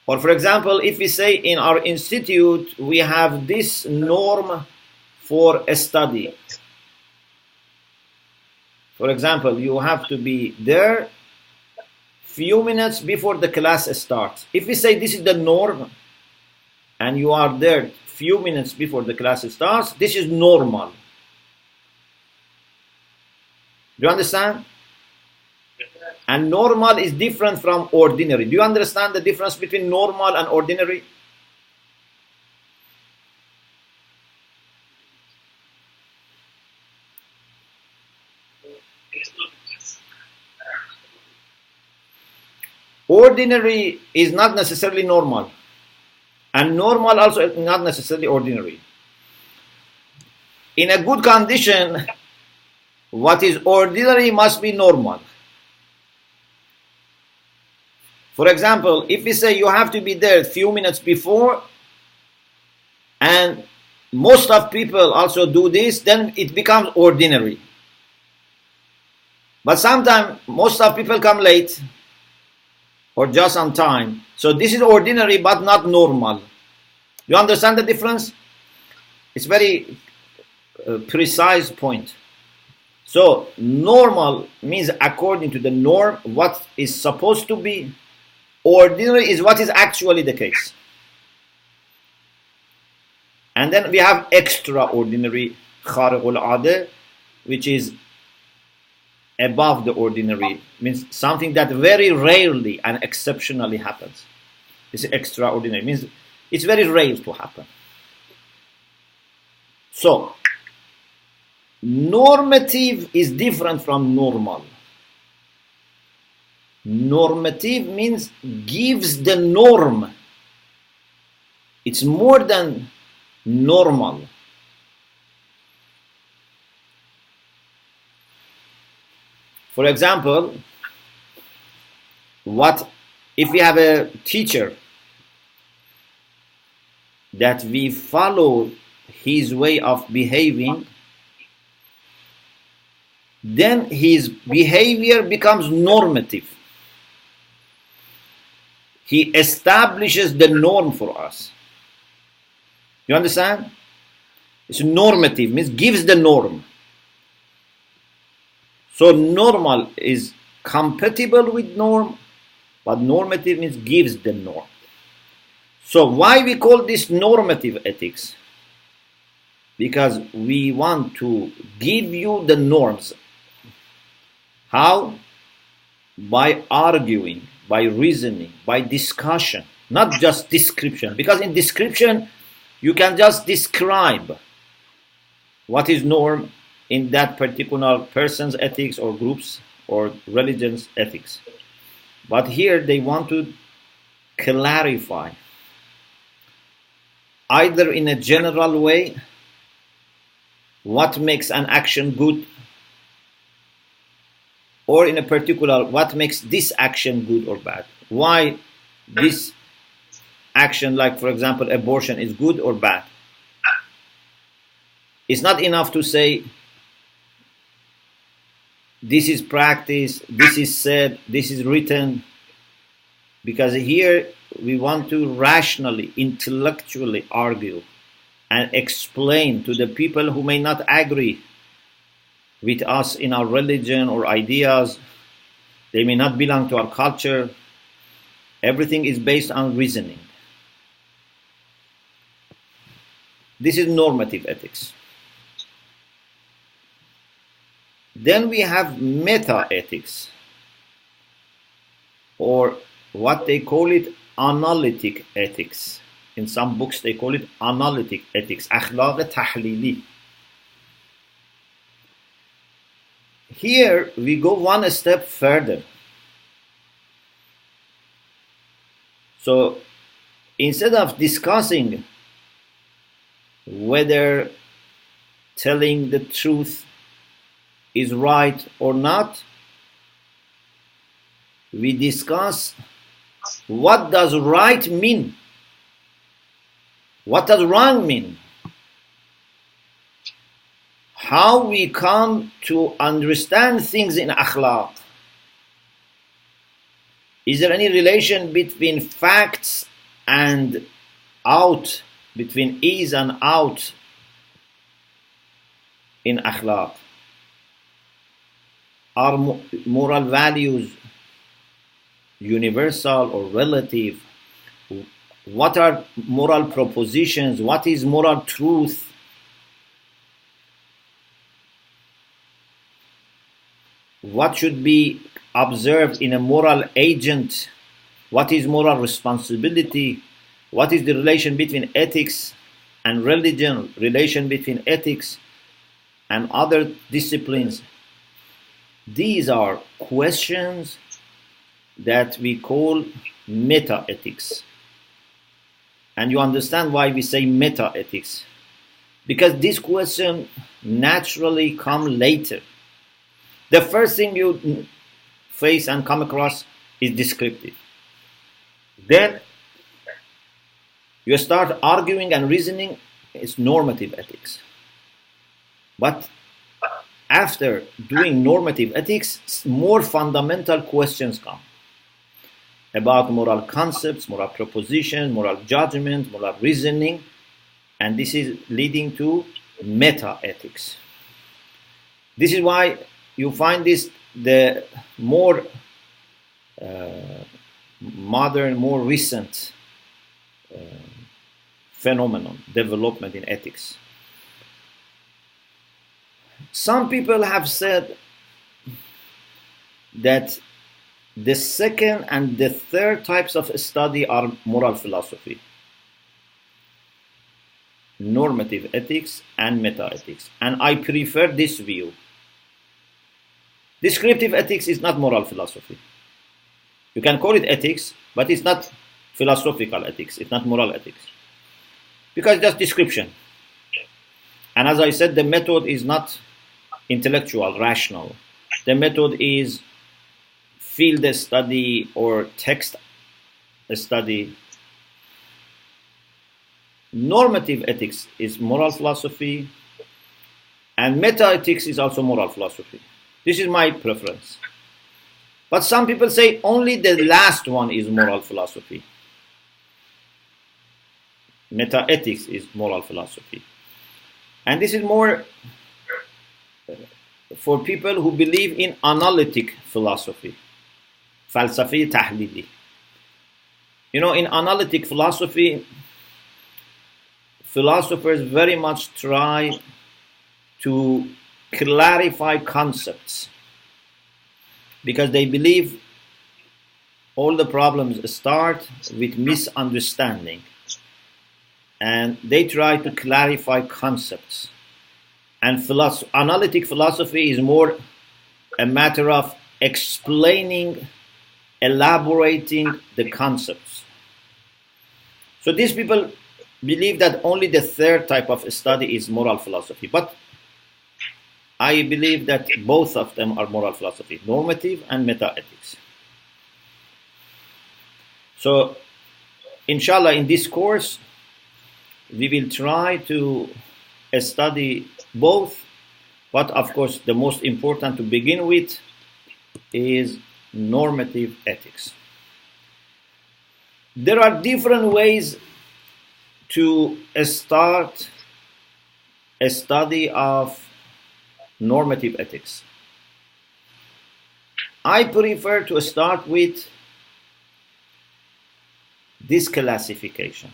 Or for example, if we say in our institute we have this norm for a study. For example, you have to be there few minutes before the class starts. If we say this is the norm and you are there few minutes before the class starts, this is normal. Do you understand? And normal is different from ordinary. Do you understand the difference between normal and ordinary? Ordinary is not necessarily normal, and normal also is not necessarily ordinary. In a good condition, what is ordinary must be normal. For example, if we say you have to be there a few minutes before, and most of people also do this, then it becomes ordinary. But sometimes most of people come late or just on time. So this is ordinary but not normal. You understand the difference? It's very precise point. So normal means according to the norm, what is supposed to be. Ordinary is what is actually the case. And then we have extraordinary, khariqul ade, which is above the ordinary, means something that very rarely and exceptionally happens. This is extraordinary, means it's very rare to happen. So, normative is different from normal. Normative means gives the norm. It's more than normal. For example, what if we have a teacher that we follow his way of behaving, then his behavior becomes normative. He establishes the norm for us. You understand? It's normative, means gives the norm. So normal is compatible with norm, but normative means gives the norm. So why we call this normative ethics? Because we want to give you the norms. How? By arguing, by reasoning, by discussion, not just description. Because in description, you can just describe what is norm in that particular person's ethics or groups or religion's ethics. But here they want to clarify, either in a general way, what makes an action good, or in a particular, what makes this action good or bad. Why this action, like for example abortion, is good or bad. It's not enough to say this is practiced, this is said, this is written, because here we want to rationally, intellectually argue and explain to the people who may not agree with us in our religion or ideas. They may not belong to our culture. Everything is based on reasoning. This is normative ethics. Then we have meta ethics, or what they call it, analytic ethics. In some books they call it analytic ethics, akhlaq tahlili. Here we go one step further. So instead of discussing whether telling the truth is right or not, we discuss what does right mean, what does wrong mean, how we come to understand things in akhlaq. Is there any relation between facts and out, between is and out in akhlaq? Are moral values universal or relative? What are moral propositions? What is moral truth? What should be observed in a moral agent? What is moral responsibility? What is the relation between ethics and religion, relation between ethics and other disciplines? These are questions that we call meta-ethics. And you understand why we say meta-ethics. Because this question naturally come later. The first thing you face and come across is descriptive. Then you start arguing and reasoning, it's normative ethics. But after doing normative ethics, more fundamental questions come about moral concepts, moral propositions, moral judgment, moral reasoning, and this is leading to meta-ethics. This is why you find this the more modern, more recent phenomenon, development in ethics. Some people have said that the second and the third types of study are moral philosophy, normative ethics and meta-ethics, and I prefer this view. Descriptive ethics is not moral philosophy. You can call it ethics, but it's not philosophical ethics, it's not moral ethics, because it's just description. And as I said, the method is not intellectual, rational. The method is field study or text study. Normative ethics is moral philosophy, and meta-ethics is also moral philosophy. This is my preference. But some people say only the last one is moral philosophy. Meta-ethics is moral philosophy. And this is more for people who believe in analytic philosophy, falsafi tahlili. You know, in analytic philosophy, philosophers very much try to clarify concepts because they believe all the problems start with misunderstanding, and they try to clarify concepts. And analytic philosophy is more a matter of explaining, elaborating the concepts. So these people believe that only the third type of study is moral philosophy. But I believe that both of them are moral philosophy, normative and meta-ethics. So, inshallah, in this course, we will try to study both, but of course, the most important to begin with is normative ethics. There are different ways to start a study of normative ethics. I prefer to start with this classification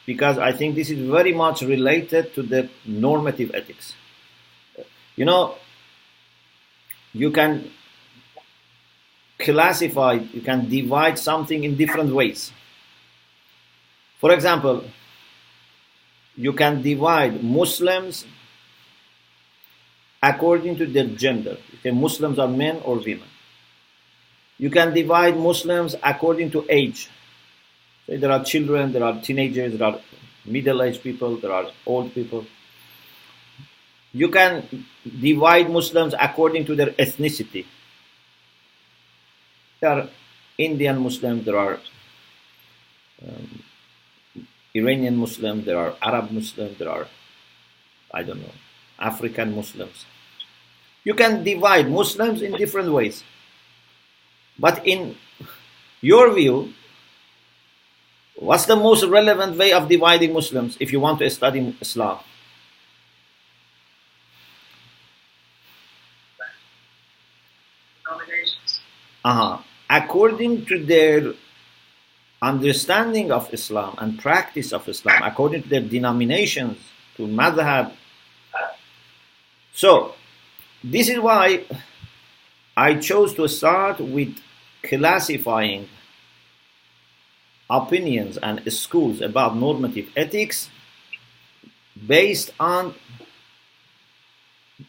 because I think this is very much related to the normative ethics. You know, you can classify, you can divide something in different ways. For example, you can divide Muslims according to their gender. Okay, Muslims are men or women. You can divide Muslims according to age. So there are children, there are teenagers, there are middle-aged people, there are old people. You can divide Muslims according to their ethnicity. There are Indian Muslims, there are Iranian Muslims, there are Arab Muslims, there are, I don't know, African Muslims. You can divide Muslims in different ways. But in your view, what's the most relevant way of dividing Muslims if you want to study Islam? According to their understanding of Islam and practice of Islam, according to their denominations, to madhab. So, this is why I chose to start with classifying opinions and schools about normative ethics based on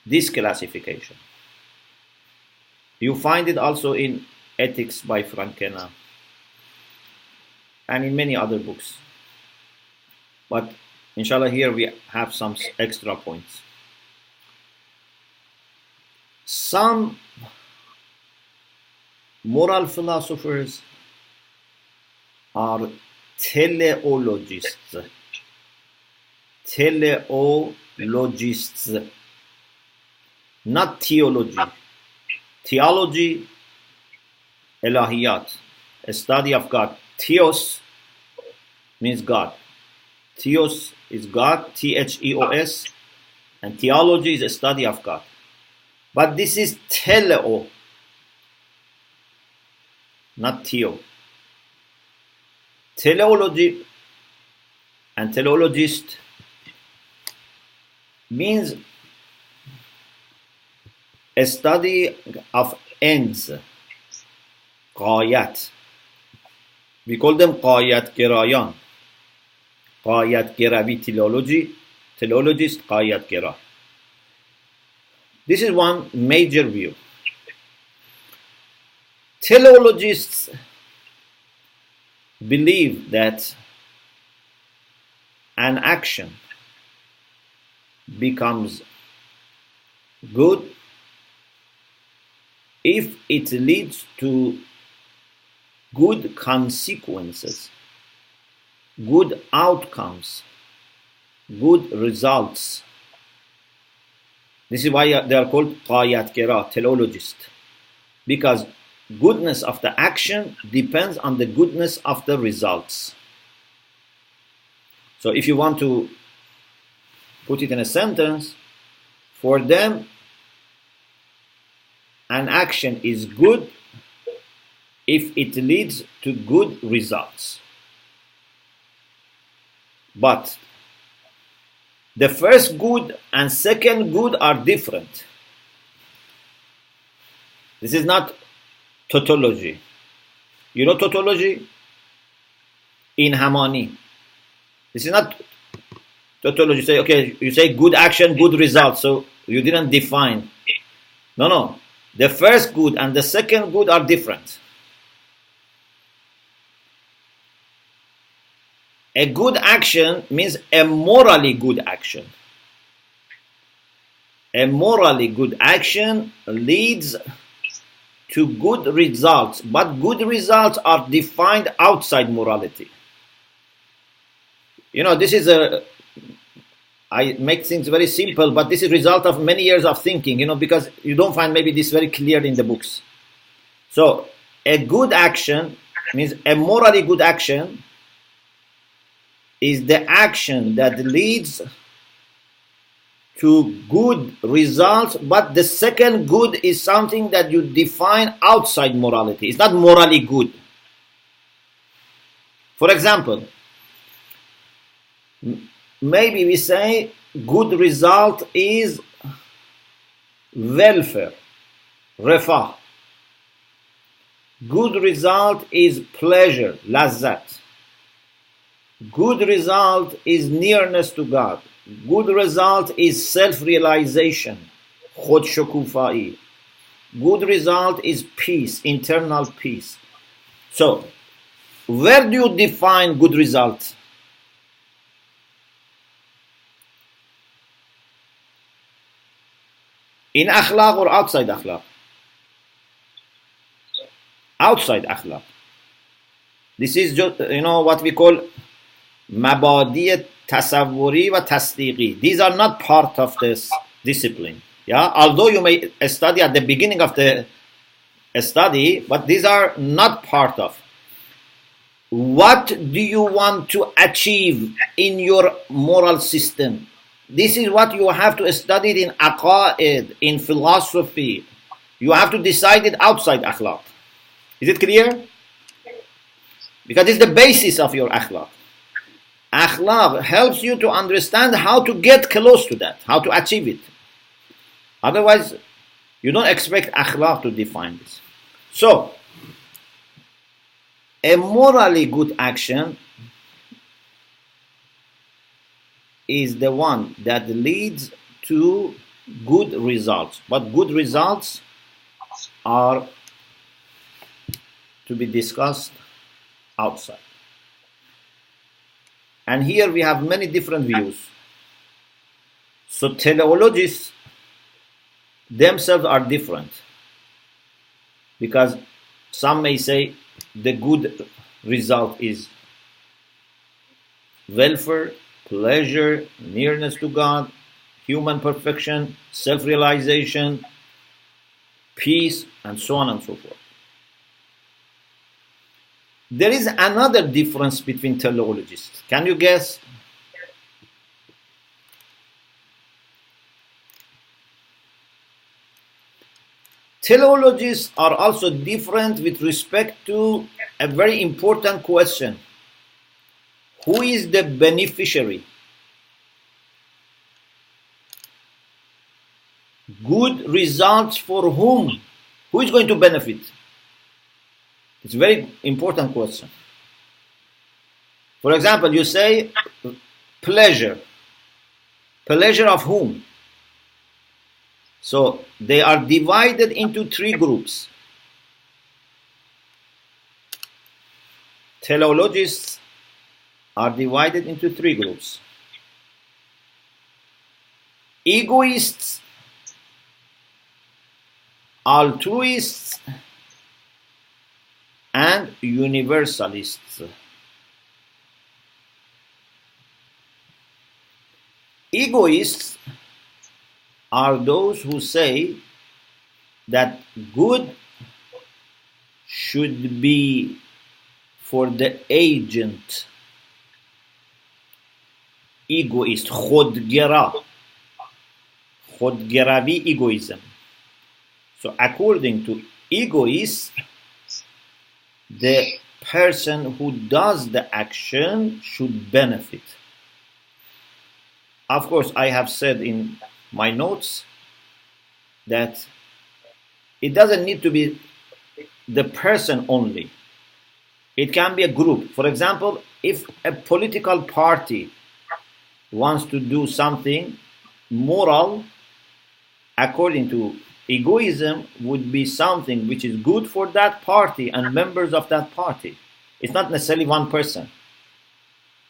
this classification. You find it also in Ethics by Frankena and in many other books. But inshallah here we have some extra points. Some moral philosophers are teleologists. Teleologists, not theology. Theology, Elahiyat, a study of God. Theos means God. Theos is God, Theos, and theology is a study of God. But this is teleo, not theo. Teleology and teleologist means a study of ends, qayat. We call them qayat gerayan. Qayat geravi teleology, teleologist qayat gera. This is one major view. Teleologists believe that an action becomes good if it leads to good consequences, good outcomes, good results. This is why they are called qayat kira, teleologists, because goodness of the action depends on the goodness of the results. So if you want to put it in a sentence, for them, an action is good if it leads to good results. But the first good and second good are different. This is not tautology. You know tautology? In Hamani. This is not tautology. You say, okay, you say good action, good result. So you didn't define. No. The first good and the second good are different. A good action means a morally good action. A morally good action leads to good results, but good results are defined outside morality. You know, this is I make things very simple, but this is a result of many years of thinking, because you don't find maybe this very clear in the books. So, a good action means a morally good action is the action that leads to good results, but the second good is something that you define outside morality. It's not morally good. For example, maybe we say good result is welfare, refah. Good result is pleasure, lazzat. Good result is nearness to God. Good result is self-realization, khod shukufai. Good result is peace, internal peace. So, where do you define good result? In akhlaq or outside akhlaq? Outside akhlaq. This is just, what we call mabadi tasawwuri wa tasdiqi. These are not part of this discipline. Yeah, although you may study at the beginning of the study, but these are not part of. What do you want to achieve in your moral system? This is what you have to study in aqaid, in philosophy. You have to decide it outside akhlaq. Is it clear? Because it's the basis of your akhlaq. Akhlaq helps you to understand how to get close to that, how to achieve it. Otherwise, you don't expect akhlaq to define this. So, a morally good action is the one that leads to good results. But good results are to be discussed outside. And here we have many different views. So teleologists themselves are different. Because some may say the good result is welfare, pleasure, nearness to God, human perfection, self-realization, peace, and so on and so forth. There is another difference between teleologists. Can you guess? Teleologists are also different with respect to a very important question. Who is the beneficiary? Good results for whom? Who is going to benefit? It's a very important question. For example, you say pleasure. Pleasure of whom? So they are divided into three groups. Teleologists are divided into three groups. Egoists, altruists, and universalists. Egoists are those who say that good should be for the agent egoist. خودگرا. خودگروی egoism. So according to egoists, the person who does the action should benefit. Of course, I have said in my notes that it doesn't need to be the person only. It can be a group. For example, if a political party wants to do something moral, according to egoism, would be something which is good for that party and members of that party. It's not necessarily one person.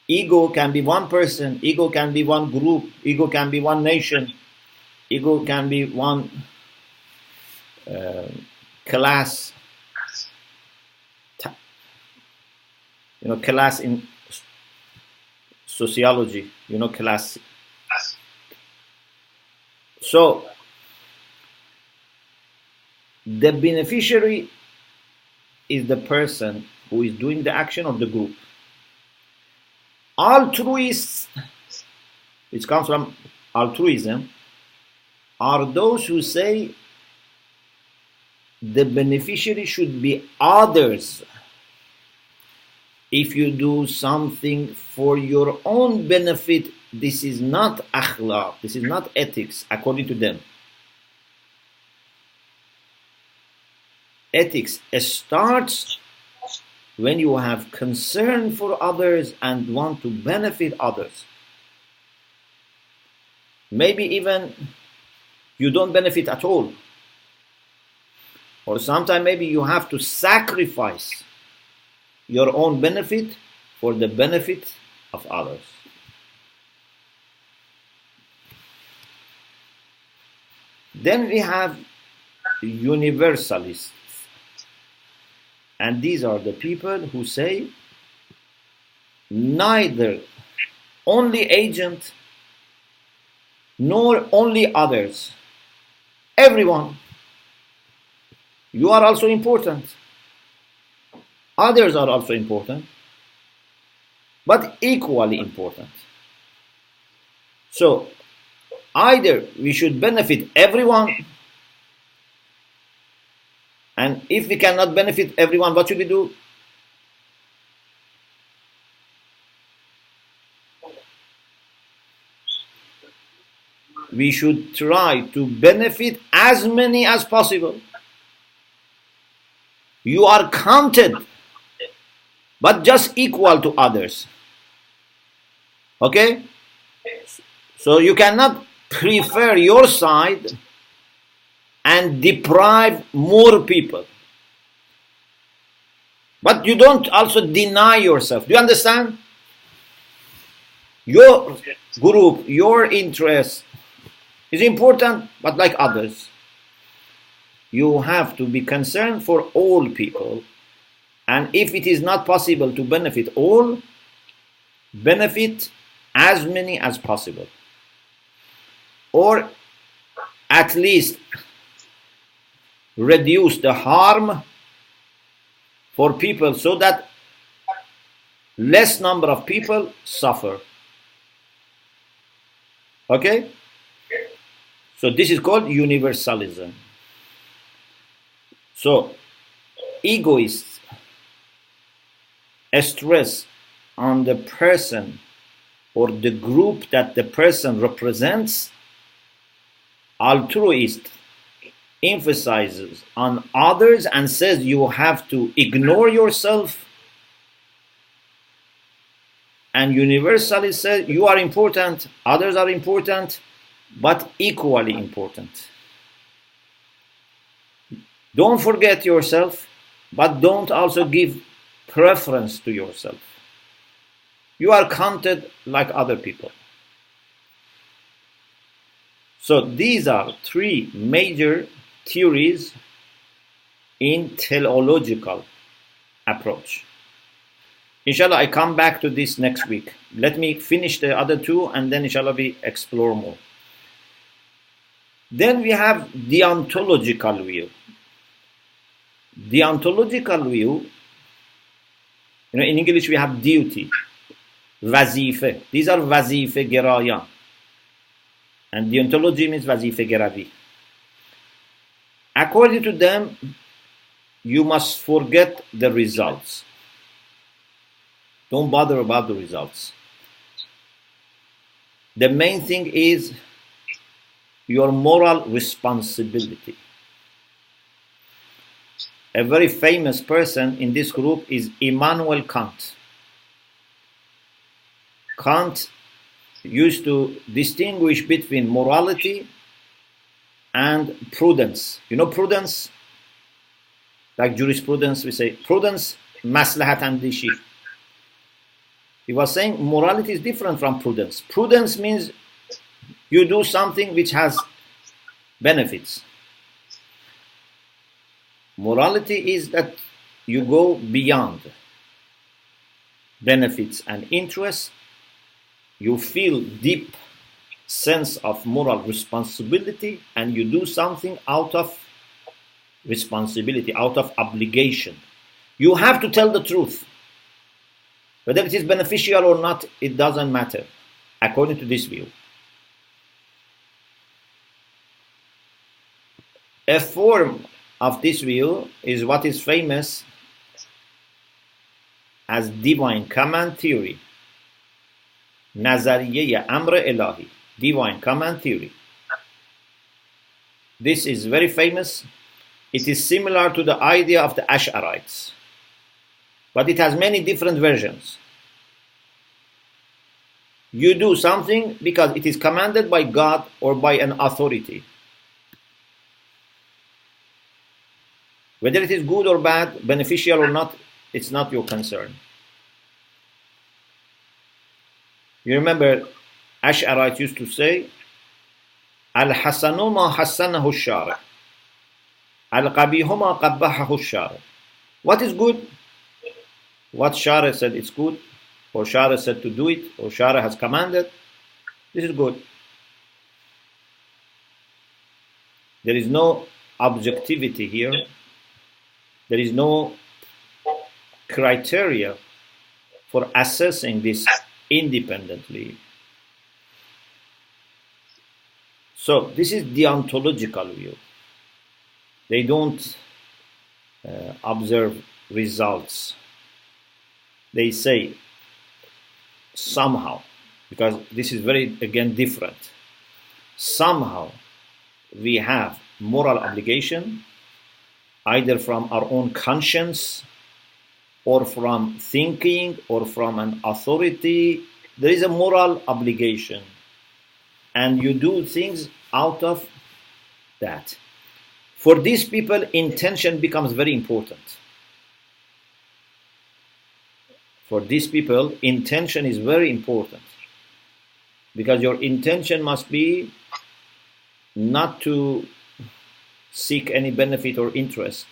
Ego can be one person, ego can be one group, ego can be one nation, ego can be one class. Class in sociology, class. So, the beneficiary is the person who is doing the action of the group. Altruists, which comes from altruism, are those who say the beneficiary should be others. If you do something for your own benefit, this is not akhlaq, this is not ethics, according to them. Ethics starts when you have concern for others and want to benefit others. Maybe even you don't benefit at all. Or sometimes maybe you have to sacrifice your own benefit for the benefit of others. Then we have universalists. And these are the people who say neither only agent nor only others. Everyone. You are also important. Others are also important, but equally important. So, either we should benefit everyone, and if we cannot benefit everyone, what should we do? We should try to benefit as many as possible. You are counted, but just equal to others. Okay? So you cannot prefer your side and deprive more people. But you don't also deny yourself. Do you understand? Your group, your interest is important, but like others. You have to be concerned for all people. And if it is not possible to benefit all, benefit as many as possible. Or at least reduce the harm for people so that less number of people suffer. Okay? So this is called universalism. So egoists stress on the person or the group that the person represents. Altruist emphasizes on others and says you have to ignore yourself. And universalist says you are important, others are important, but equally important. Don't forget yourself, but don't also give preference to yourself. You are counted like other people. So these are three major theories in teleological approach. Inshallah, I come back to this next week. Let me finish the other two and then inshallah we explore more. Then we have deontological view. Deontological view, in English we have duty. وظیفه. These are وظیفه گرایان. And deontology means وظیفه گروی. According to them, you must forget the results. Don't bother about the results. The main thing is your moral responsibility. A very famous person in this group is Immanuel Kant. Kant used to distinguish between morality and prudence. You know prudence? Like jurisprudence, we say prudence, maslahat andishi. He was saying morality is different from prudence. Prudence means you do something which has benefits. Morality is that you go beyond benefits and interests. You feel deep sense of moral responsibility and you do something out of responsibility, out of obligation. You have to tell the truth. Whether it is beneficial or not, it doesn't matter, according to this view. A form of this view is what is famous as divine command theory. Nazariye Amr Elahi, divine command theory. This is very famous. It is similar to the idea of the Ash'arites, but it has many different versions. You do something because it is commanded by God or by an authority. Whether it is good or bad, beneficial or not, it's not your concern. You remember Ash'arites used to say, Al-Hasanu ma hassanahu shari, Al-Qabihu ma qabbahahu shari. What is good? What Shari said it's good, or Shari said to do it, or Shari has commanded, this is good. There is no objectivity here. There is no criteria for assessing this independently. So this is deontological view. They don't observe results. They say somehow, because this is very, again, different. Somehow we have moral obligation, either from our own conscience or from thinking or from an authority. There is a moral obligation and you do things out of that. For these people, intention becomes very important. For these people, intention is very important because your intention must be not to seek any benefit or interest.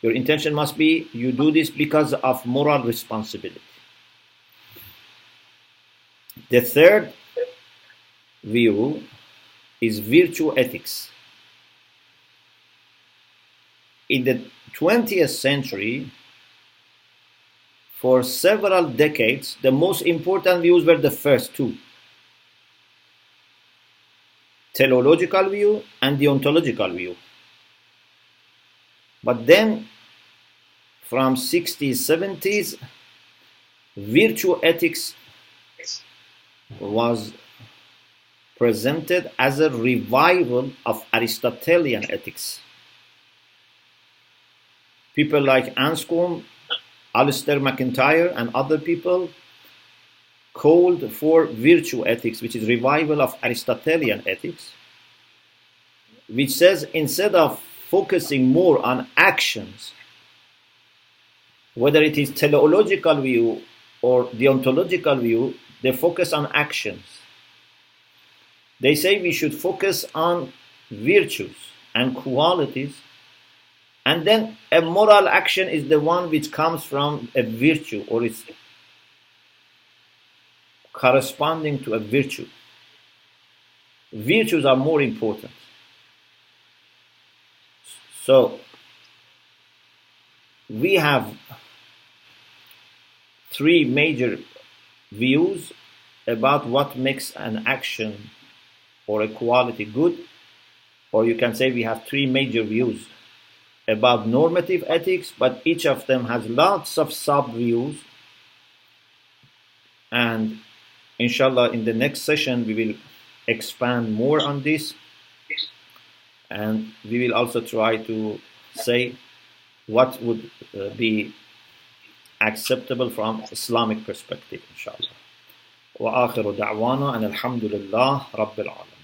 Your intention must be you do this because of moral responsibility. The third view is virtue ethics. In the 20th century, for several decades, the most important views were the first two: teleological view and deontological view. But then, from 60s, 70s, virtue ethics was presented as a revival of Aristotelian ethics. People like Anscombe, Alistair MacIntyre, and other people called for virtue ethics, which is revival of Aristotelian ethics, which says instead of focusing more on actions, whether it is teleological view or deontological view, they focus on actions. They say we should focus on virtues and qualities, and then a moral action is the one which comes from a virtue or is corresponding to a virtue. Virtues are more important. So we have three major views about what makes an action or a quality good, or you can say we have three major views about normative ethics, but each of them has lots of sub-views. And inshallah, in the next session, we will expand more on this, and we will also try to say what would be acceptable from Islamic perspective, inshallah. وآخر دعوانا أن الحمد لله رب العالمين.